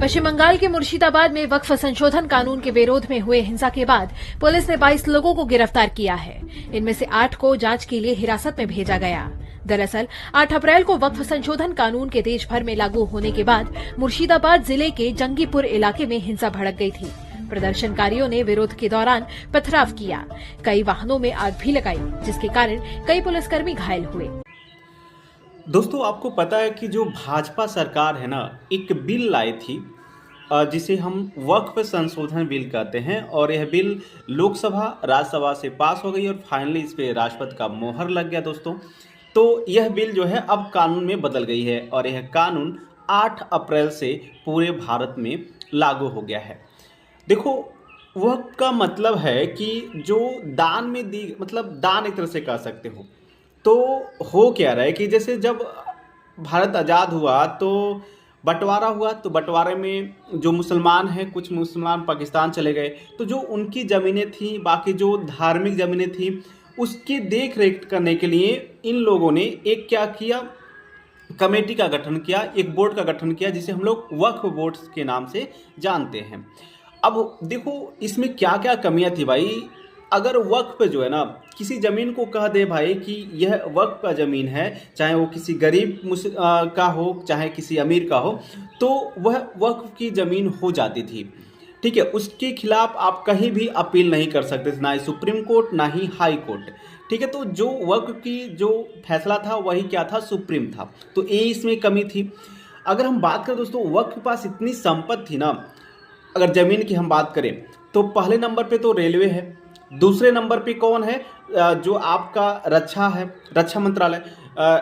पश्चिम बंगाल के मुर्शिदाबाद में वक्फ संशोधन कानून के विरोध में हुए हिंसा के बाद पुलिस ने 22 लोगों को गिरफ्तार किया है। इनमें से 8 को जांच के लिए हिरासत में भेजा गया। दरअसल 8 अप्रैल को वक्फ संशोधन कानून के देश भर में लागू होने के बाद मुर्शिदाबाद जिले के जंगीपुर इलाके में हिंसा भड़क गई थी। प्रदर्शनकारियों ने विरोध के दौरान पथराव किया, कई वाहनों में आग भी लगाई, जिसके कारण कई पुलिसकर्मी घायल हुए। दोस्तों, आपको पता है कि जो भाजपा सरकार है ना, एक बिल लाई थी जिसे हम वक्फ संशोधन बिल कहते हैं, और यह बिल लोकसभा राज्यसभा से पास हो गई और फाइनली इस पे राष्ट्रपति का मोहर लग गया। दोस्तों, तो यह बिल जो है अब कानून में बदल गई है और यह कानून 8 अप्रैल से पूरे भारत में लागू हो गया है। देखो, वक्फ का मतलब है कि जो दान में दी, मतलब दान एक तरह से कह सकते हो। तो हो क्या रहा है कि जैसे जब भारत आज़ाद हुआ तो बंटवारा हुआ, तो बंटवारे में जो मुसलमान हैं, कुछ मुसलमान पाकिस्तान चले गए, तो जो उनकी ज़मीनें थी, बाकी जो धार्मिक ज़मीनें थी, उसकी देख रेख करने के लिए इन लोगों ने एक क्या किया, कमेटी का गठन किया, एक बोर्ड का गठन किया जिसे हम लोग वक्फ बोर्ड के नाम से जानते हैं। अब देखो, इसमें क्या क्या कमियां थी भाई। अगर वक्फ पे जो है ना, किसी ज़मीन को कह दे भाई कि यह वक्फ का ज़मीन है, चाहे वो किसी गरीब का हो, चाहे किसी अमीर का हो, तो वह वक्फ की ज़मीन हो जाती थी। ठीक है, उसके खिलाफ आप कहीं भी अपील नहीं कर सकते थे, ना ही सुप्रीम कोर्ट ना ही हाई कोर्ट। ठीक है, तो जो वक्फ की जो फैसला था वही क्या था, सुप्रीम था। तो ये इसमें कमी थी। अगर हम बात करें दोस्तों, वक्फ के पास इतनी संपत्ति थी ना, अगर ज़मीन की हम बात करें तो पहले नंबर पे तो रेलवे है, दूसरे नंबर पे कौन है, जो आपका रक्षा है, रक्षा मंत्रालय,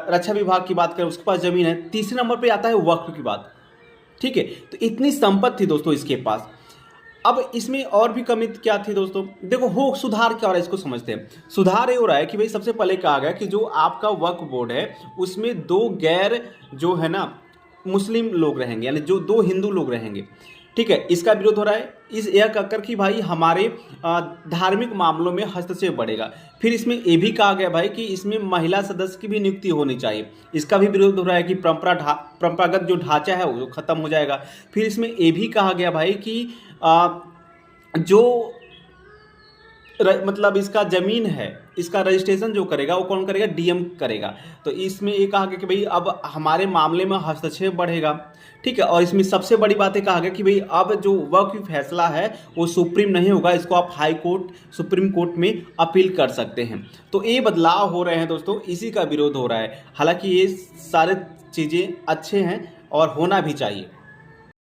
रक्षा विभाग की बात करें उसके पास ज़मीन है, तीसरे नंबर पे आता है वक्फ की बात। ठीक है, तो इतनी संपत्ति थी दोस्तों इसके पास। अब इसमें और भी कमी क्या थी दोस्तों, देखो हो सुधार क्या हो रहा है इसको समझते हैं। सुधार ये हो रहा है कि भाई सबसे पहले कहा गया कि जो आपका वक्फ बोर्ड है उसमें 2 गैर जो है ना मुस्लिम लोग रहेंगे, यानी जो 2 हिंदू लोग रहेंगे। ठीक है, इसका विरोध हो रहा है इस यह कहकर कि भाई हमारे धार्मिक मामलों में हस्तक्षेप बढ़ेगा। फिर इसमें ये भी कहा गया भाई कि इसमें महिला सदस्य की भी नियुक्ति होनी चाहिए, इसका भी विरोध हो रहा है कि परंपरागत जो ढांचा है वो खत्म हो जाएगा। फिर इसमें ये भी कहा गया भाई कि जो मतलब इसका ज़मीन है, इसका रजिस्ट्रेशन जो करेगा वो कौन करेगा, डीएम करेगा। तो इसमें ये कहा गया कि भाई अब हमारे मामले में हस्तक्षेप बढ़ेगा। ठीक है, और इसमें सबसे बड़ी बात है कहा गया कि भाई अब जो वक्फ फैसला है वो सुप्रीम नहीं होगा, इसको आप हाई कोर्ट, सुप्रीम कोर्ट में अपील कर सकते हैं। तो ये बदलाव हो रहे हैं दोस्तों, इसी का विरोध हो रहा है। हालांकि ये सारे चीज़ें अच्छे हैं और होना भी चाहिए।